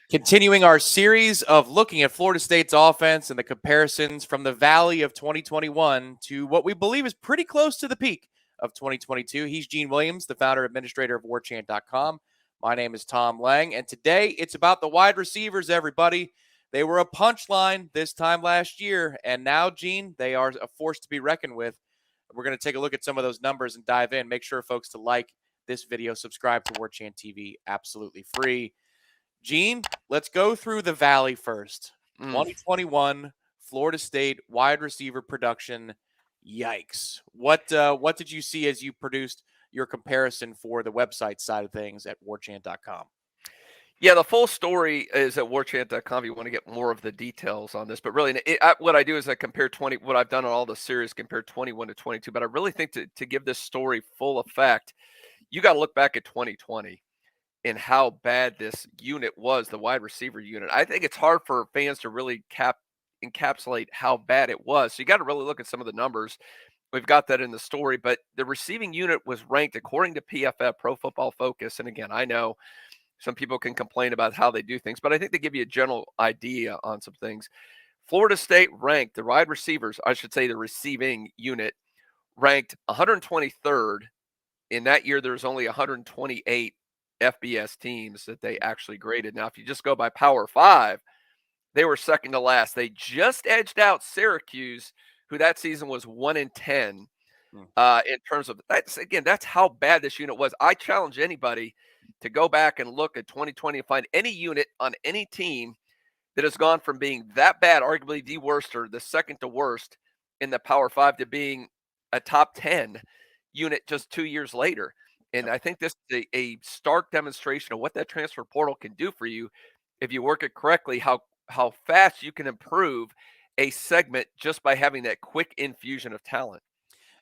Continuing our series of looking at Florida State's offense and the comparisons from the valley of 2021 to what we believe is pretty close to the peak of 2022. He's Gene Williams, the founder and administrator of Warchant.com. My name is Tom Lang, and today it's about the wide receivers, everybody. They were a punchline this time last year, and now, Gene, they are a force to be reckoned with. We're going to take a look at some of those numbers and dive in. Make sure, folks, to like this video, subscribe to Warchant TV, absolutely free. Gene, let's go through the valley first. 2021 Florida State wide receiver production. Yikes. What did you see as you produced your comparison for the website side of things at warchant.com? Yeah, the full story is at warchant.com if you want to get more of the details on this. But really, what I do is I compare what I've done on all the series, compare 21 to 22. But I really think to give this story full effect, you got to look back at 2020 and how bad this unit was, the wide receiver unit. I think it's hard for fans to really encapsulate how bad it was. So you got to really look at some of the numbers. We've got that in the story, but the receiving unit was ranked according to PFF, Pro Football Focus. And again, I know some people can complain about how they do things, but I think they give you a general idea on some things. Florida State ranked the wide receivers, I should say the receiving unit, ranked 123rd. In that year, there was only 128 FBS teams that they actually graded. Now, if you just go by Power 5, they were second to last. They just edged out Syracuse, who that season was 1-10 in terms of that's how bad this unit was. I challenge anybody to go back and look at 2020 and find any unit on any team that has gone from being that bad, arguably the worst or the second to worst in the Power 5 to being a top 10 unit just 2 years later. And I think this is a stark demonstration of what that transfer portal can do for you if you work it correctly, how fast you can improve a segment just by having that quick infusion of talent.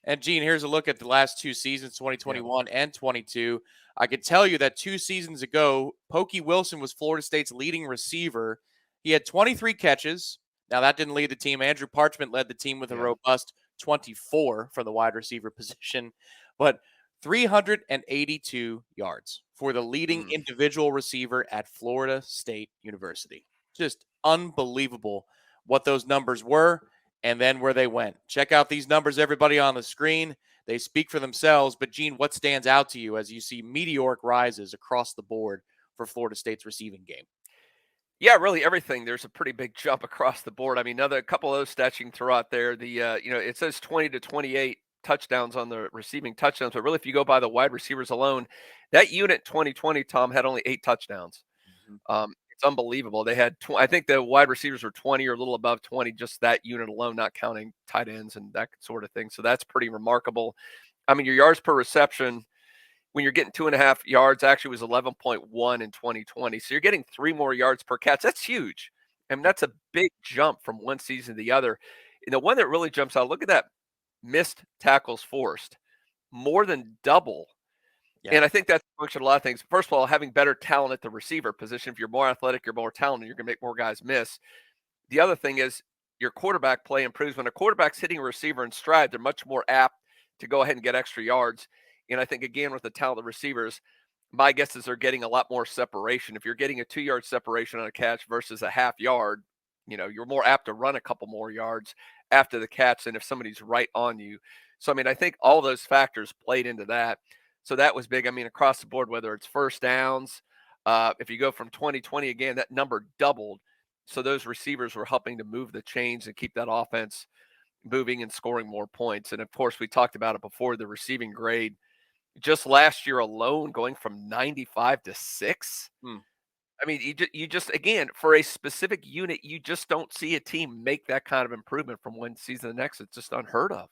And, Gene, here's a look at the last two seasons, 2021 and 22. I could tell you that 2 seasons ago, Pokey Wilson was Florida State's leading receiver. He had 23 catches. Now, that didn't lead the team. Andrew Parchment led the team with a robust 24 from the wide receiver position. But 382 yards for the leading individual receiver at Florida State University. Just unbelievable what those numbers were and then where they went. Check out these numbers, everybody, on the screen. They speak for themselves. But, Gene, what stands out to you as you see meteoric rises across the board for Florida State's receiving game? Yeah, really everything. There's a pretty big jump across the board. I mean, a couple of those stats you can throw out there. It says 20 to 28 touchdowns on the receiving touchdowns, but really if you go by the wide receivers alone, that unit 2020, Tom, had only 8 touchdowns. It's unbelievable. They had I think the wide receivers were 20 or a little above 20, just that unit alone, not counting tight ends and that sort of thing. So that's pretty remarkable. I mean, your yards per reception, when you're getting 2.5 yards, actually was 11.1 in 2020. So you're getting 3 more yards per catch. That's huge. I mean, that's a big jump from one season to the other. And the one that really jumps out, look at that missed tackles forced, more than double. Yeah. And I think that's a function of a lot of things. First of all, having better talent at the receiver position. If you're more athletic, you're more talented, you're going to make more guys miss. The other thing is your quarterback play improves. When a quarterback's hitting a receiver in stride, they're much more apt to go ahead and get extra yards. And I think, again, with the talent of receivers, my guess is they're getting a lot more separation. If you're getting a 2-yard separation on a catch versus a half yard, you're more apt to run a couple more yards after the catch than if somebody's right on you. So, I mean, I think all those factors played into that. So that was big. I mean, across the board, whether it's first downs, if you go from 2020, again, that number doubled. So those receivers were helping to move the chains and keep that offense moving and scoring more points. And, of course, we talked about it before, the receiving grade. Just last year alone, going from 95 to 6. I mean, you just again, for a specific unit, you just don't see a team make that kind of improvement from one season to the next. It's just unheard of.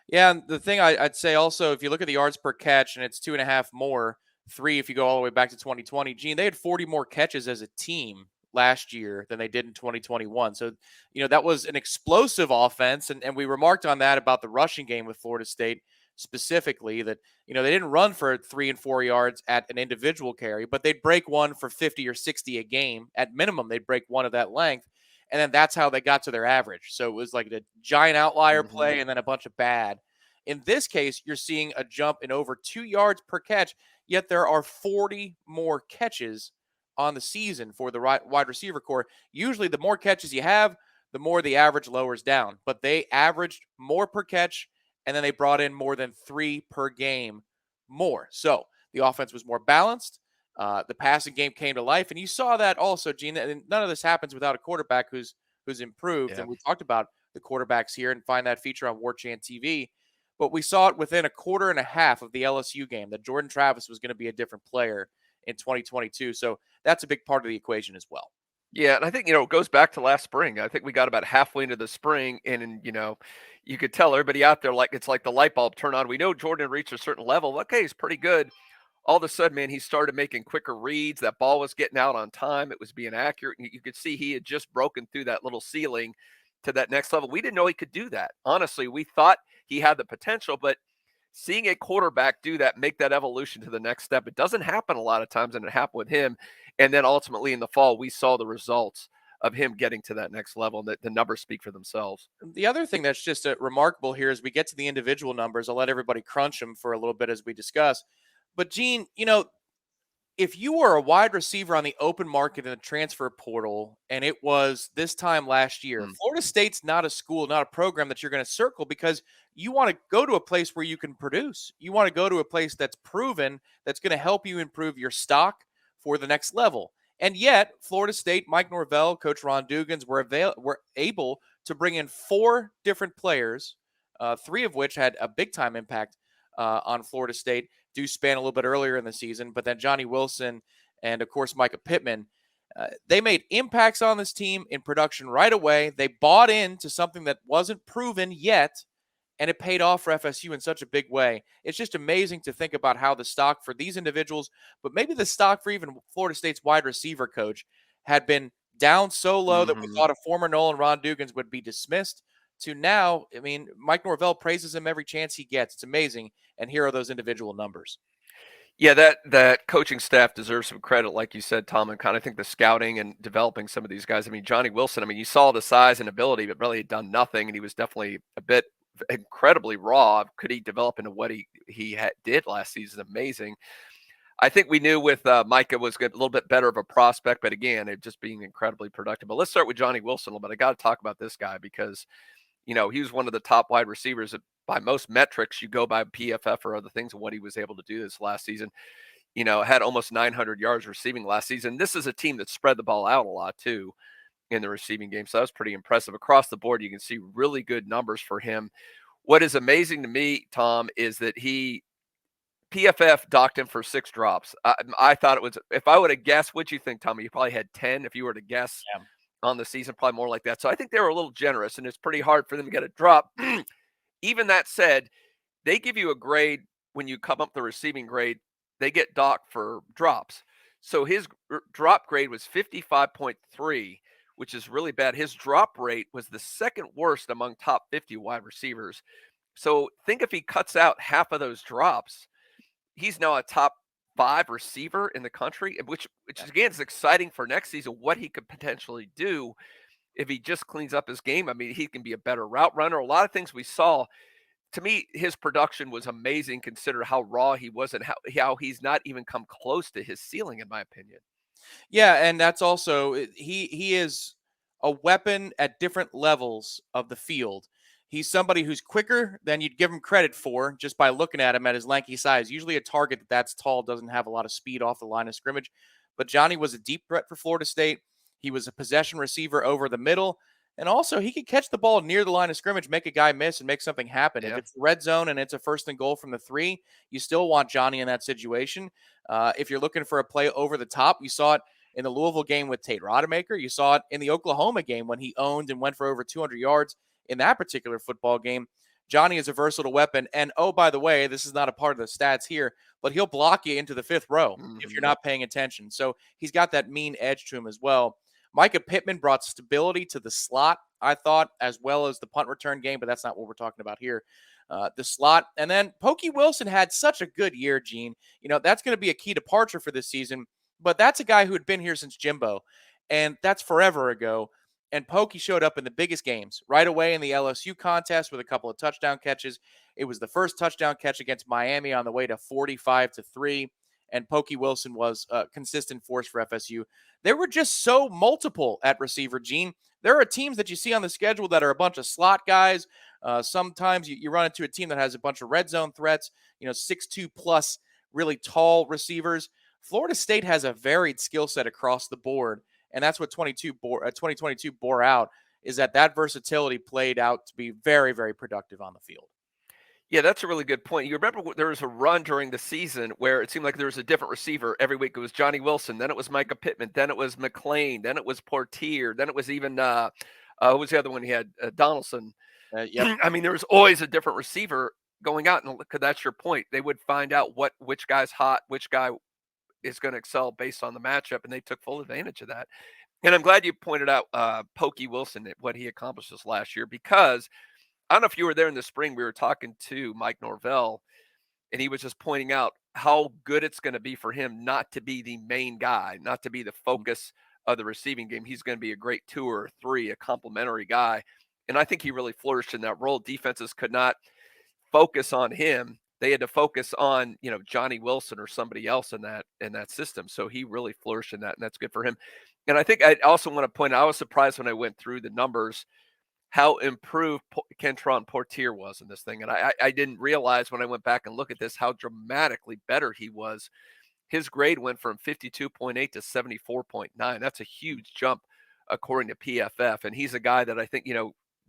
Yeah, and the thing I'd say also, if you look at the yards per catch, and it's 2.5 more, 3 if you go all the way back to 2020, Gene, they had 40 more catches as a team last year than they did in 2021. So, that was an explosive offense, and we remarked on that about the rushing game with Florida State specifically, that, they didn't run for 3 and 4 yards at an individual carry, but they'd break one for 50 or 60 a game. At minimum, they'd break one of that length. And then that's how they got to their average. So it was like a giant outlier play and then a bunch of bad. In this case, you're seeing a jump in over 2 yards per catch, yet there are 40 more catches on the season for the wide receiver core. Usually, the more catches you have, the more the average lowers down. But they averaged more per catch, and then they brought in more than 3 per game more. So the offense was more balanced. The passing game came to life, and you saw that also, Gene. And none of this happens without a quarterback who's improved. Yeah. And we talked about the quarterbacks here and find that feature on WarchantTV. But we saw it within a quarter and a half of the LSU game that Jordan Travis was going to be a different player in 2022. So that's a big part of the equation as well. Yeah, and I think, it goes back to last spring. I think we got about halfway into the spring, and you could tell everybody out there like it's like the light bulb turned on. We know Jordan reached a certain level. Okay, he's pretty good. All of a sudden, man, he started making quicker reads. That ball was getting out on time. It was being accurate. And you could see he had just broken through that little ceiling to that next level. We didn't know he could do that. Honestly, we thought he had the potential, but seeing a quarterback do that, make that evolution to the next step, it doesn't happen a lot of times, and it happened with him. And then ultimately in the fall, we saw the results of him getting to that next level, and the numbers speak for themselves. The other thing that's just remarkable here is we get to the individual numbers. I'll let everybody crunch them for a little bit as we discuss. But, Gene, if you were a wide receiver on the open market in the transfer portal, and it was this time last year, Florida State's not a school, not a program that you're going to circle because you want to go to a place where you can produce. You want to go to a place that's proven, that's going to help you improve your stock for the next level. And yet, Florida State, Mike Norvell, Coach Ron Dugans were able to bring in 4 different players, 3 of which had a big-time impact on Florida State. Do span a little bit earlier in the season, but then Johnny Wilson and, of course, Micah Pittman, they made impacts on this team in production right away. They bought into something that wasn't proven yet, and it paid off for FSU in such a big way. It's just amazing to think about how the stock for these individuals, but maybe the stock for even Florida State's wide receiver coach had been down so low that we thought a former Nolan Ron Dugans would be dismissed, to now, I mean, Mike Norvell praises him every chance he gets. It's amazing. And here are those individual numbers. Yeah, that coaching staff deserves some credit, like you said, Tom, and kind of think the scouting and developing some of these guys. I mean, Johnny Wilson, I mean, you saw the size and ability, but really had done nothing, and he was definitely a bit incredibly raw. Could he develop into what he did last season? Amazing. I think we knew with Micah was good, a little bit better of a prospect, but again, it just being incredibly productive. But let's start with Johnny Wilson a little bit. I got to talk about this guy because he was one of the top wide receivers by most metrics. You go by PFF or other things, and what he was able to do this last season. Had almost 900 yards receiving last season. This is a team that spread the ball out a lot too in the receiving game. So that was pretty impressive. Across the board, you can see really good numbers for him. What is amazing to me, Tom, is that PFF docked him for 6 drops. I thought it was, if I would have guessed, what'd you think, Tommy? You probably had 10 if you were to guess. Yeah. On the season, probably more like that. So I think they were a little generous, and it's pretty hard for them to get a drop. Even that said, they give you a grade when you come up the receiving grade. They get docked for drops. So his drop grade was 55.3, which is really bad. His drop rate was the second worst among top 50 wide receivers. So think if he cuts out half of those drops, he's now a top 5 receiver in the country, which again is exciting for next season, what he could potentially do if he just cleans up his game. I mean, he can be a better route runner. A lot of things we saw. To me, his production was amazing, consider how raw he was and how he's not even come close to his ceiling, in my opinion. Yeah, and that's also he is a weapon at different levels of the field. He's somebody who's quicker than you'd give him credit for just by looking at him at his lanky size. Usually a target that's tall doesn't have a lot of speed off the line of scrimmage. But Johnny was a deep threat for Florida State. He was a possession receiver over the middle. And also, he could catch the ball near the line of scrimmage, make a guy miss, and make something happen. Yeah. If it's red zone and it's a 1st and goal from the 3, you still want Johnny in that situation. If you're looking for a play over the top, you saw it in the Louisville game with Tate Rodemaker. You saw it in the Oklahoma game when he owned and went for over 200 yards in that particular football game. Johnny is a versatile weapon. And, oh, by the way, this is not a part of the stats here, but he'll block you into the 5th row if you're not paying attention. So he's got that mean edge to him as well. Micah Pittman brought stability to the slot, I thought, as well as the punt return game, but that's not what we're talking about here. The slot. And then Pokey Wilson had such a good year, Gene. That's going to be a key departure for this season, but that's a guy who had been here since Jimbo, and that's forever ago. And Pokey showed up in the biggest games right away in the LSU contest with a couple of touchdown catches. It was the first touchdown catch against Miami on the way to 45-3. and Pokey Wilson was a consistent force for FSU. There were just so multiple at receiver, Gene. There are teams that you see on the schedule that are a bunch of slot guys. Sometimes you run into a team that has a bunch of red zone threats, 6'2 plus really tall receivers. Florida State has a varied skill set across the board, and that's what 2022 bore out, is that versatility played out to be very, very productive on the field. Yeah, that's a really good point. You remember there was a run during the season where it seemed like there was a different receiver every week. It was Johnny Wilson, then it was Micah Pittman, then it was McLean, then it was Portier, then it was even who was the other one he had? Donaldson. Yep. I mean, there was always a different receiver going out, and that's your point. They would find out which guy's hot, which guy is going to excel based on the matchup, and they took full advantage of that. And I'm glad you pointed out Pokey Wilson, what he accomplished this last year, because I don't know if you were there in the spring. We were talking to Mike Norvell, and he was just pointing out how good it's going to be for him not to be the main guy, not to be the focus of the receiving game. He's going to be a great 2 or 3, a complimentary guy. And I think he really flourished in that role. Defenses could not focus on him. They had to focus on, Johnny Wilson or somebody else in that system. So he really flourished in that, and that's good for him. And I think I also want to point out, I was surprised when I went through the numbers how improved Kentron Portier was in this thing. And I didn't realize when I went back and look at this how dramatically better he was. His grade went from 52.8 to 74.9. That's a huge jump according to PFF. And he's a guy that I think,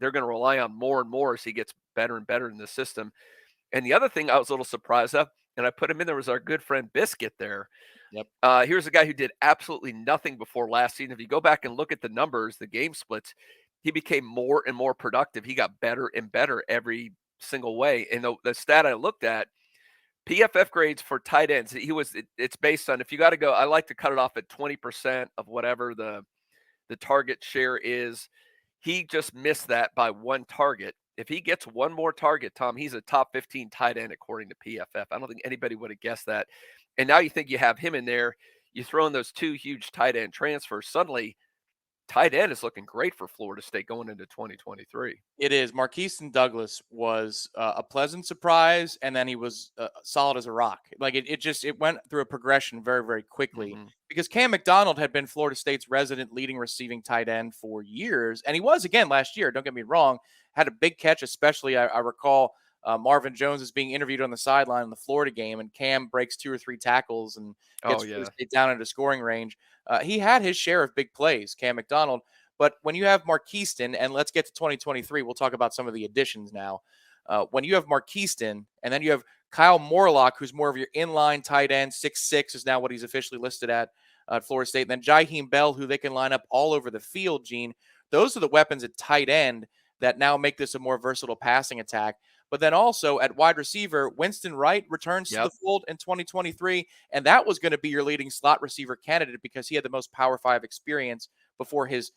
they're going to rely on more and more as he gets better and better in the system. And the other thing I was a little surprised of, and I put him in there, was our good friend Biscuit there. Yep. Here's a guy who did absolutely nothing before last season. If you go back and look at the numbers, the game splits, he became more and more productive. He got better and better every single way. And the stat I looked at, PFF grades for tight ends, it's based on, if you got to go, I like to cut it off at 20% of whatever the target share is. He just missed that by one target. If he gets one more target, Tom, he's a top 15 tight end according to PFF. I don't think anybody would have guessed that. And now you think you have him in there, you throw in those 2 huge tight end transfers, suddenly tight end is looking great for Florida State going into 2023. It is. Marqueston Douglas was a pleasant surprise, and then he was solid as a rock. Like it went through a progression very, very quickly, because Cam McDonald had been Florida State's resident leading receiving tight end for years, and he was again last year. Don't get me wrong, had a big catch, especially I recall Marvin Jones is being interviewed on the sideline in the Florida game, and Cam breaks 2 or 3 tackles and gets Florida State down into scoring range. He had his share of big plays, Cam McDonald. But when you have Marqueston, and let's get to 2023, we'll talk about some of the additions now. When you have Marqueston, and then you have Kyle Morlock, who's more of your inline tight end, 6'6" is now what he's officially listed at Florida State. And then Jaheim Bell, who they can line up all over the field, Gene. Those are the weapons at tight end that now make this a more versatile passing attack. But then also at wide receiver, Winston Wright returns to the fold in 2023, and that was going to be your leading slot receiver candidate because he had the most Power 5 experience before his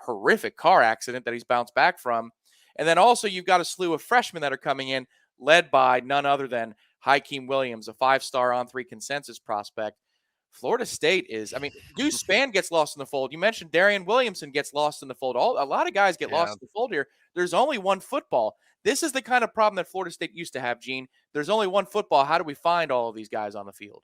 horrific car accident that he's bounced back from. And then also you've got a slew of freshmen that are coming in, led by none other than Hakeem Williams, a 5-star on-3 consensus prospect. Florida State is, Deuce Spann gets lost in the fold. You mentioned Darian Williamson gets lost in the fold. A lot of guys get lost in the fold here. There's only one football. This is the kind of problem that Florida State used to have, Gene. There's only one football. How do we find all of these guys on the field?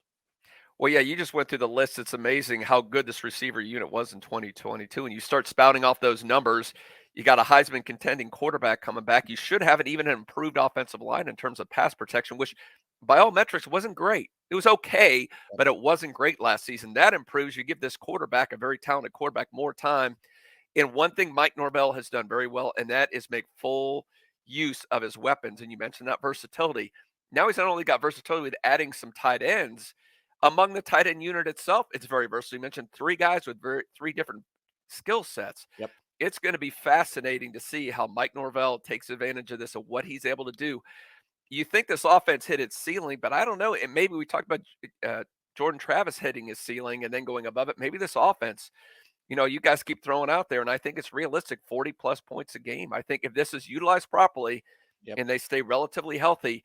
Well, yeah, you just went through the list. It's amazing how good this receiver unit was in 2022. And you start spouting off those numbers. You got a Heisman contending quarterback coming back. You should have even an improved offensive line in terms of pass protection, which by all metrics wasn't great. It was okay, but it wasn't great last season. That improves. You give this quarterback, a very talented quarterback, more time. And one thing Mike Norvell has done very well, and that is make full use of his weapons. And you mentioned that versatility. Now he's not only got versatility with adding some tight ends. Among the tight end unit itself, it's very versatile. You mentioned 3 guys with 3 different skill sets. Yep. It's going to be fascinating to see how Mike Norvell takes advantage of this and what he's able to do. You think this offense hit its ceiling, but I don't know. And maybe we talked about Jordan Travis hitting his ceiling and then going above it. Maybe this offense, you guys keep throwing out there, and I think it's realistic, 40-plus points a game. I think if this is utilized properly and they stay relatively healthy,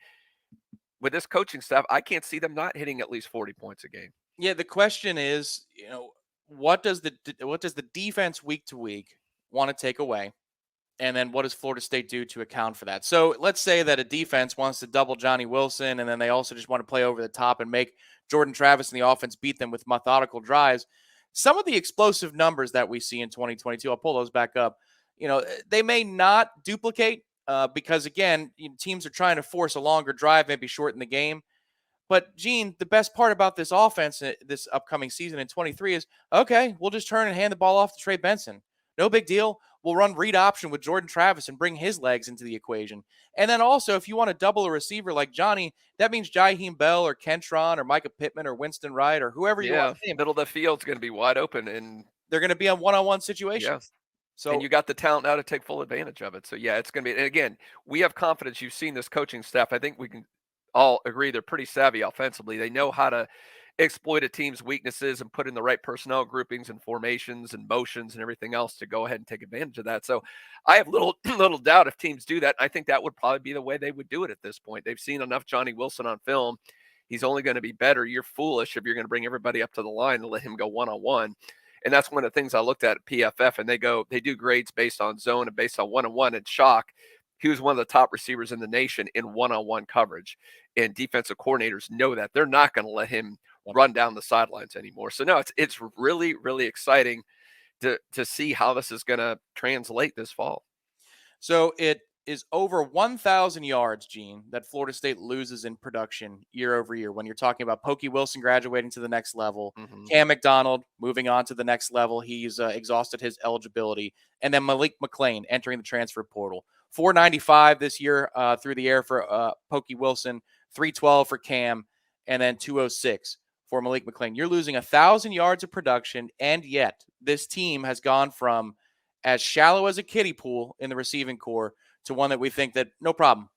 with this coaching staff, I can't see them not hitting at least 40 points a game. Yeah, the question is, what does the defense week to week want to take away? And then what does Florida State do to account for that? So let's say that a defense wants to double Johnny Wilson, and then they also just want to play over the top and make Jordan Travis and the offense beat them with methodical drives. Some of the explosive numbers that we see in 2022, I'll pull those back up. They may not duplicate because, again, teams are trying to force a longer drive, maybe shorten the game. But, Gene, the best part about this offense this upcoming season in 23 is, okay, we'll just turn and hand the ball off to Trey Benson. No big deal. We'll run read option with Jordan Travis and bring his legs into the equation. And then also, if you want to double a receiver like Johnny, that means Jaheim Bell or Kentron or Micah Pittman or Winston Wright or whoever you want Yeah, to name. middle of the field's going to be wide open, and They're going to be on one-on-one yeah. situations. And So you got the talent now to take full advantage of it. So yeah, it's going to be. And again, we have confidence. You've seen this coaching staff. I think we can all agree they're pretty savvy offensively. They know how to exploit a team's weaknesses and put in the right personnel groupings and formations and motions and everything else to go ahead and take advantage of that. So I have little little doubt if teams do that. I think that would probably be the way they would do it at this point. They've seen enough Johnny Wilson on film. He's only going to be better. You're foolish if you're going to bring everybody up to the line and let him go one-on-one. And that's one of the things I looked at PFF, and they do grades based on zone and based on one-on-one. And shock, he was one of the top receivers in the nation in one-on-one coverage. And defensive coordinators know that. They're not going to let him run down the sidelines anymore. So no, it's really, really exciting to see how this is going to translate this fall. So it is over 1,000 yards, Gene, that Florida State loses in production year over year. When you're talking about Pokey Wilson graduating to the next level, Cam McDonald moving on to the next level, he's exhausted his eligibility, and then Malik McClain entering the transfer portal. 495 this year through the air for Pokey Wilson, 312 for Cam, and then 206 for Malik McClain. You're losing 1,000 yards of production, and yet this team has gone from as shallow as a kiddie pool in the receiving core to one that we think that no problem.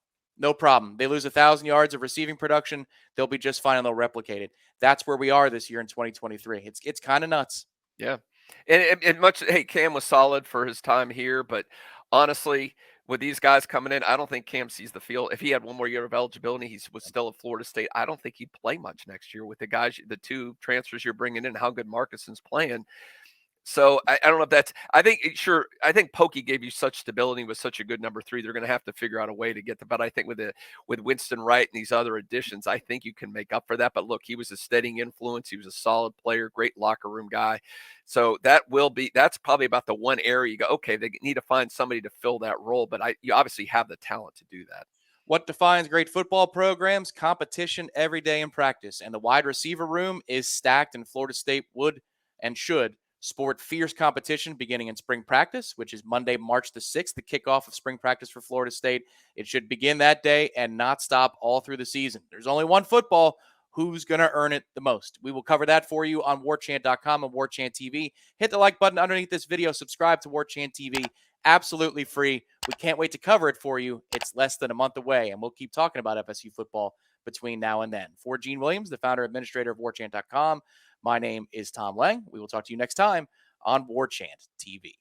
They lose 1,000 yards of receiving production, they'll be just fine and they'll replicate it. That's where we are this year in 2023. It's kind of nuts. Yeah. And much, hey, Cam was solid for his time here, but honestly, with these guys coming in, I don't think Cam sees the field. If he had one more year of eligibility, he was still at Florida State. I don't think he'd play much next year with the guys, the two transfers you're bringing in, how good Marcuson's playing. So I don't know if that's. I think sure. I think Pokey gave you such stability with such a good number 3. They're going to have to figure out a way to get the. But I think with Winston Wright and these other additions, I think you can make up for that. But look, he was a steadying influence. He was a solid player, great locker room guy. So that's probably about the one area you go. Okay, they need to find somebody to fill that role. But you obviously have the talent to do that. What defines great football programs? Competition every day in practice. And the wide receiver room is stacked, and Florida State would and should sport fierce competition beginning in spring practice, which is Monday, March the 6th, the kickoff of spring practice for Florida State. It should begin that day and not stop all through the season. There's only one football. Who's going to earn it the most? We will cover that for you on warchant.com and WarchantTV. Hit the like button underneath this video. Subscribe to Warchant TV. Absolutely free. We can't wait to cover it for you. It's less than a month away, and we'll keep talking about FSU football between now and then. For Gene Williams, the founder and administrator of warchant.com, my name is Tom Lang. We will talk to you next time on Warchant TV.